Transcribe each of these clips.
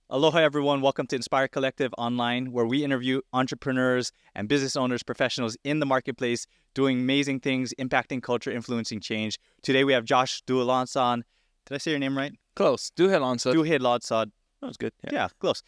Aloha, everyone. Welcome to Inspire Collective Online, where we interview entrepreneurs and business owners, professionals in the marketplace, doing amazing things, impacting culture, influencing change. Today, we have Josh Duhaylonsod. Did I say your name right? Close. Duhaylonsod. Duhaylonsod. That was good. Yeah, close.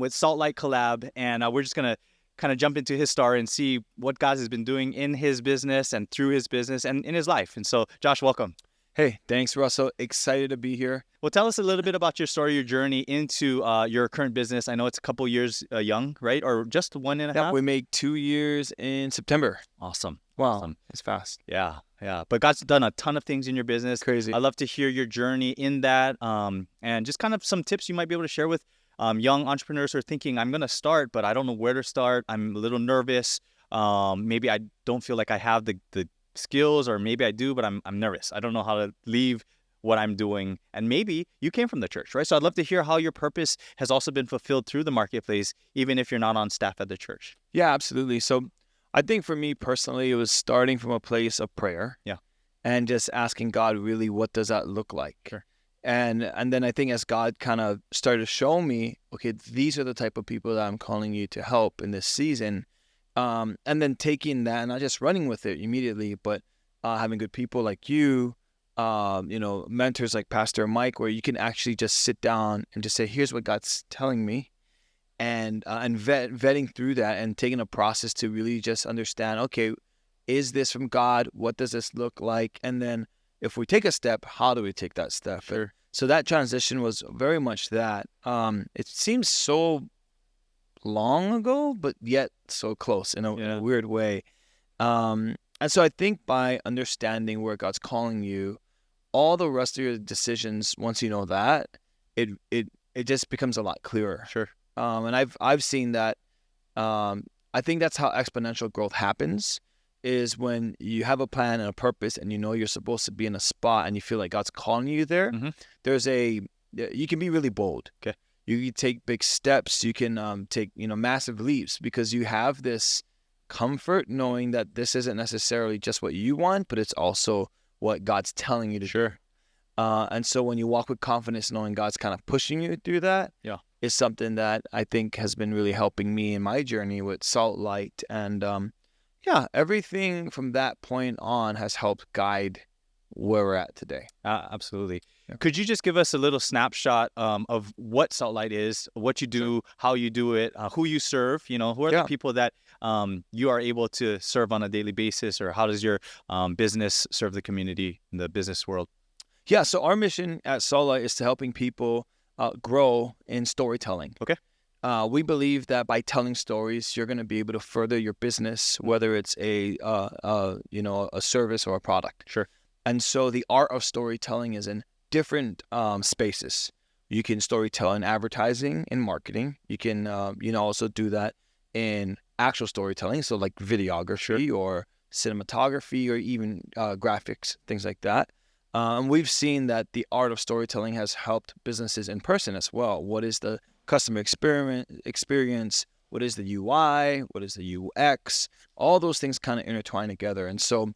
With Salt Light Collab. And we're just going to kind of jump into his story and see what God has been doing in his business and through his business and in his life. And so, Josh, welcome. Hey, thanks, Russell. Excited to be here. Well, tell us a little bit about your story, your journey into your current business. I know it's a couple years young, right? Or just 1.5? Yeah, we made 2 years in September. Awesome. Wow, Awesome. it's fast. Yeah. But God's done a ton of things in your business. Crazy. I'd love to hear your journey in that and just kind of some tips you might be able to share with young entrepreneurs who are thinking, I'm going to start, but I don't know where to start. I'm a little nervous. Maybe I don't feel like I have the skills, or maybe I do, but I'm nervous. I don't know how to leave what I'm doing. And maybe you came from the church, right? So I'd love to hear how your purpose has also been fulfilled through the marketplace, even if you're not on staff at the church. Yeah, absolutely. So I think for me personally, it was starting from a place of prayer. Yeah. And just asking God, really, what does that look like? Sure. And then I think as God kind of started to show me, okay, these are the type of people that I'm calling you to help in this season. And then taking that and not just running with it immediately, but having good people like you, mentors like Pastor Mike, where you can actually just sit down and just say, here's what God's telling me, and vetting through that and taking a process to really just understand, okay, is this from God? What does this look like? And then if we take a step, how do we take that step? Sure. So that transition was very much that. It seems so long ago, but yet so close in a weird way. And so I think by understanding where God's calling you, all the rest of your decisions, once you know that, it just becomes a lot clearer. Sure. And I've seen that. I think that's how exponential growth happens, is when you have a plan and a purpose, and you know you're supposed to be in a spot, and you feel like God's calling you there. Mm-hmm. You can be really bold. Okay. You can take big steps. You can take massive leaps, because you have this comfort knowing that this isn't necessarily just what you want, but it's also what God's telling you to do. And so when you walk with confidence, knowing God's kind of pushing you through that, is something that I think has been really helping me in my journey with Salt Light. And everything from that point on has helped guide where we're at today. Absolutely. Yeah. Could you just give us a little snapshot of what Salt Light is, what you do, how you do it, who you serve? Who are the people that you are able to serve on a daily basis, or how does your business serve the community in the business world? Yeah, so our mission at Salt Light is to helping people grow in storytelling. Okay. We believe that by telling stories, you're going to be able to further your business, whether it's a service or a product. Sure. And so the art of storytelling is in different spaces. You can storytell in advertising and marketing. You can also do that in actual storytelling, so like videography or cinematography, or even graphics, things like that. And we've seen that the art of storytelling has helped businesses in person as well. What is the customer experience? What is the UI? What is the UX? All those things kind of intertwine together. And so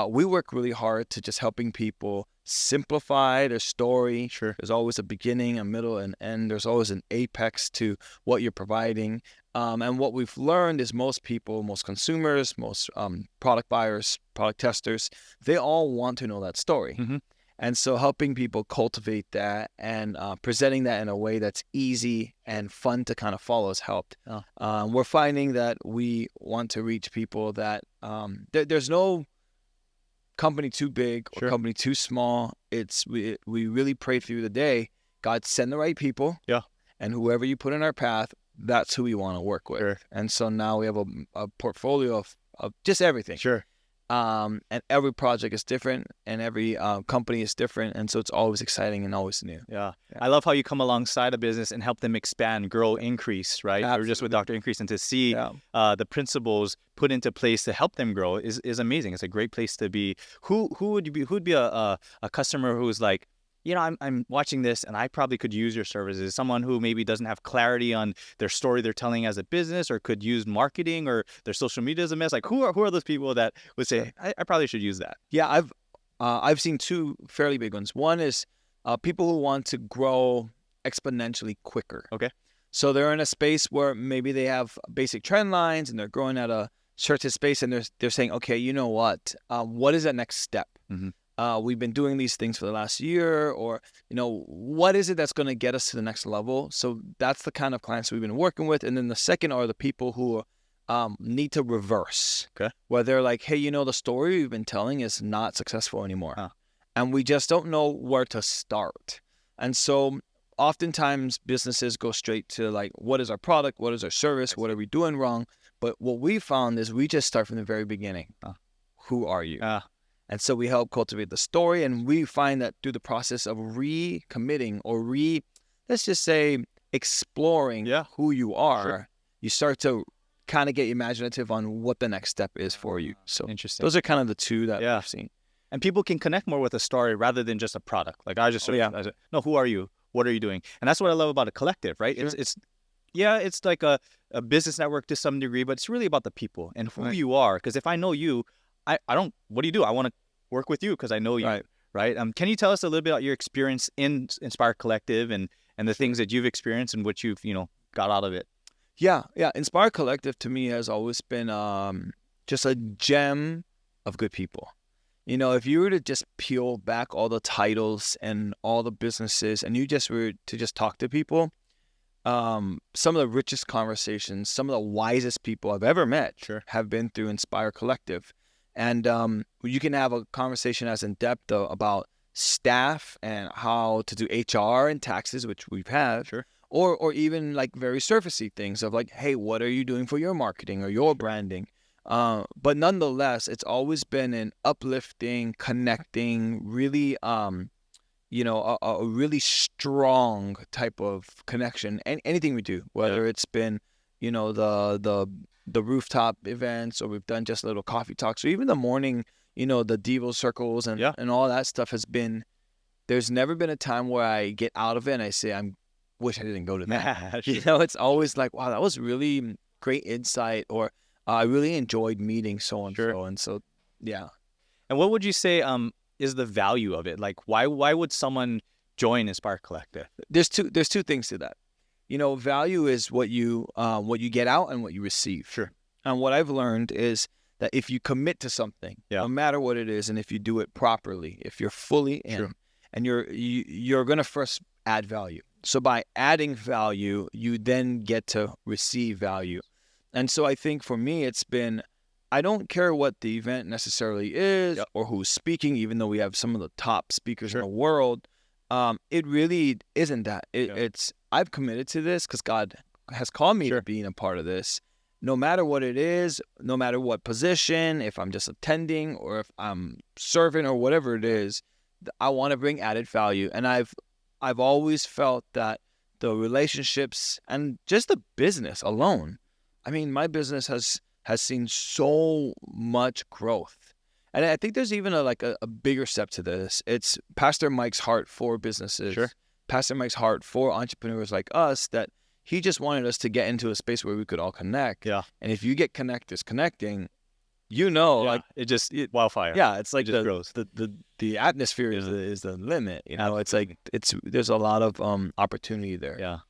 we work really hard to just helping people simplify their story. Sure. There's always a beginning, a middle, and end. There's always an apex to what you're providing. And what we've learned is most people, most consumers, most product buyers, product testers, they all want to know that story. Mm-hmm. And so helping people cultivate that and presenting that in a way that's easy and fun to kind of follow has helped. We're finding that we want to reach people that there's no company too big or company too small. We really pray through the day, God, send the right people. Yeah. And whoever you put in our path, that's who we want to work with. Sure. And so now we have a portfolio of just everything. Sure. And every project is different, and every company is different, and so it's always exciting and always new. Yeah. I love how you come alongside a business and help them expand, grow, increase, right? Absolutely. Or just with Dr. Increase, and to see the principles put into place to help them grow is amazing. It's a great place to be. Who would you be? Who would be a customer who's like, I'm watching this and I probably could use your services. Someone who maybe doesn't have clarity on their story they're telling as a business, or could use marketing, or their social media is a mess. Like who are those people that would say, I probably should use that? Yeah, I've seen two fairly big ones. One is people who want to grow exponentially quicker. Okay. So they're in a space where maybe they have basic trend lines and they're growing at a certain space, and they're saying, okay, you know what is that next step? We've been doing these things for the last year, or, what is it that's going to get us to the next level? So that's the kind of clients we've been working with. And then the second are the people who need to reverse. Okay. Where they're like, hey, the story we've been telling is not successful anymore. And we just don't know where to start. And so oftentimes businesses go straight to like, what is our product? What is our service? What are we doing wrong? But what we found is we just start from the very beginning. Who are you? And so we help cultivate the story. And we find that through the process of recommitting or let's just say exploring who you are, you start to kind of get imaginative on what the next step is for you. So interesting. Those are kind of the two that I've seen. And people can connect more with a story rather than just a product. Like I just no, who are you? What are you doing? And that's what I love about a collective, right? Sure. It's like a business network to some degree, but it's really about the people and who you are. Because if I know you, I don't. What do you do? I want to work with you because I know you, right? Can you tell us a little bit about your experience in Inspire Collective and the things that you've experienced and what you've got out of it? Yeah. Inspire Collective to me has always been just a gem of good people. If you were to just peel back all the titles and all the businesses and you just were to just talk to people, some of the richest conversations, some of the wisest people I've ever met have been through Inspire Collective. And you can have a conversation as in depth about staff and how to do HR and taxes, which we've had, or even like very surfacey things of like, hey, what are you doing for your marketing or your branding? But nonetheless, it's always been an uplifting, connecting, really, a really strong type of connection. And anything we do, whether it's been, the rooftop events, or we've done just little coffee talks, or even the morning, the Devo circles and all that stuff has been. There's never been a time where I get out of it and I say, wish I didn't go to that. It's always like, wow, that was really great insight, or I really enjoyed meeting so and so. And so, yeah. And what would you say is the value of it? Like, why would someone join Inspire Collective? There's two things to that. Value is what you get out and what you receive. Sure. And what I've learned is that if you commit to something, no matter what it is, and if you do it properly, if you're fully in, and you're going to first add value. So by adding value, you then get to receive value. And so I think for me, it's been, I don't care what the event necessarily is or who's speaking, even though we have some of the top speakers in the world. It really isn't that. It's, I've committed to this because God has called me to being a part of this. No matter what it is, no matter what position, if I'm just attending or if I'm serving or whatever it is, I want to bring added value. And I've always felt that the relationships and just the business alone, I mean, my business has seen so much growth. And I think there's even a bigger step to this. It's Pastor Mike's heart for businesses. Pastor Mike's heart for entrepreneurs like us, that he just wanted us to get into a space where we could all connect. And if you get connecting, it wildfire. It's like the atmosphere is the limit. It's like there's a lot of opportunity there.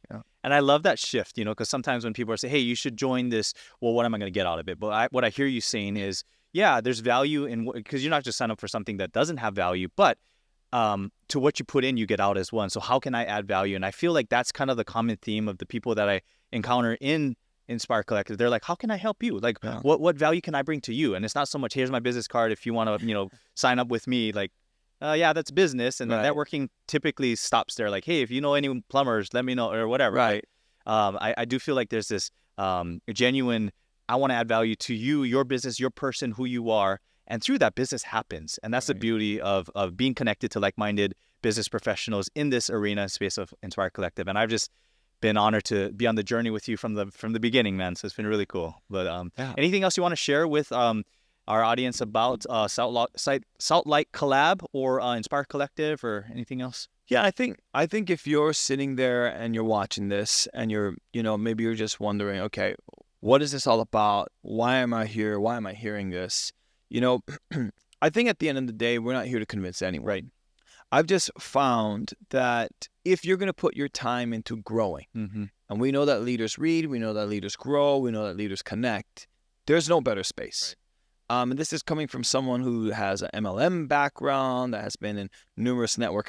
And I love that shift, because sometimes when people say, hey, you should join this, well, what am I going to get out of it? But what I hear you saying is, there's value in, because you're not just signing up for something that doesn't have value, but to what you put in, you get out as well. And so how can I add value? And I feel like that's kind of the common theme of the people that I encounter in Inspire Collective. They're like, how can I help you? Like, what value can I bring to you? And it's not so much, here's my business card if you want to, sign up with me. Like, that's business. And networking typically stops there. Like, hey, if you know any plumbers, let me know, or whatever. I do feel like there's this genuine, I want to add value to you, your business, your person, who you are. And through that, business happens. And that's the beauty of being connected to like-minded business professionals in this arena space of Inspire Collective. And I've just been honored to be on the journey with you from the beginning, man. So it's been really cool. But anything else you want to share with our audience about Salt Light Collab or Inspire Collective or anything else? Yeah, I think if you're sitting there and you're watching this and you're, maybe you're just wondering, okay, what is this all about? Why am I here? Why am I hearing this? I think at the end of the day, we're not here to convince anyone. I've just found that if you're going to put your time into growing, Mm-hmm. and we know that leaders read, we know that leaders grow, we know that leaders connect, there's no better space. And this is coming from someone who has an MLM background, that has been in numerous network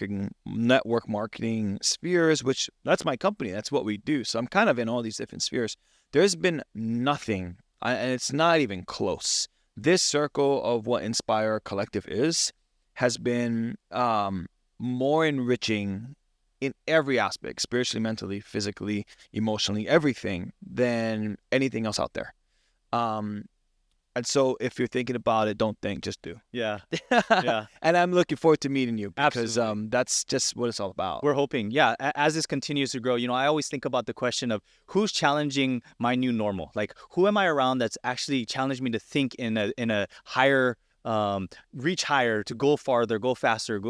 marketing spheres, which that's my company. That's what we do. So I'm kind of in all these different spheres. There's been nothing, and it's not even close. This circle of what Inspire Collective has been more enriching in every aspect, spiritually, mentally, physically, emotionally, everything, than anything else out there. And so if you're thinking about it, don't think, just do. Yeah. Yeah. And I'm looking forward to meeting you because Absolutely. that's just what it's all about. We're hoping, yeah, as this continues to grow, I always think about the question of who's challenging my new normal. Like, who am I around that's actually challenged me to think in a higher, reach higher, to go farther, go faster,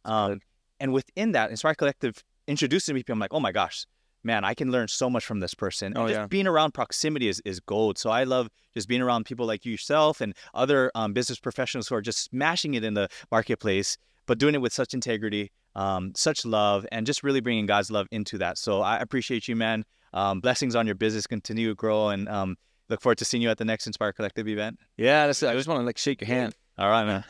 and within that, Inspire Collective introducing me to people, I'm like, oh my gosh, man, I can learn so much from this person. And just being around proximity is gold. So I love just being around people like you yourself and other business professionals who are just smashing it in the marketplace, but doing it with such integrity, such love, and just really bringing God's love into that. So I appreciate you, man. Blessings on your business. Continue to grow, and look forward to seeing you at the next Inspire Collective event. Yeah, that's it. I just want to shake your hand. All right, man.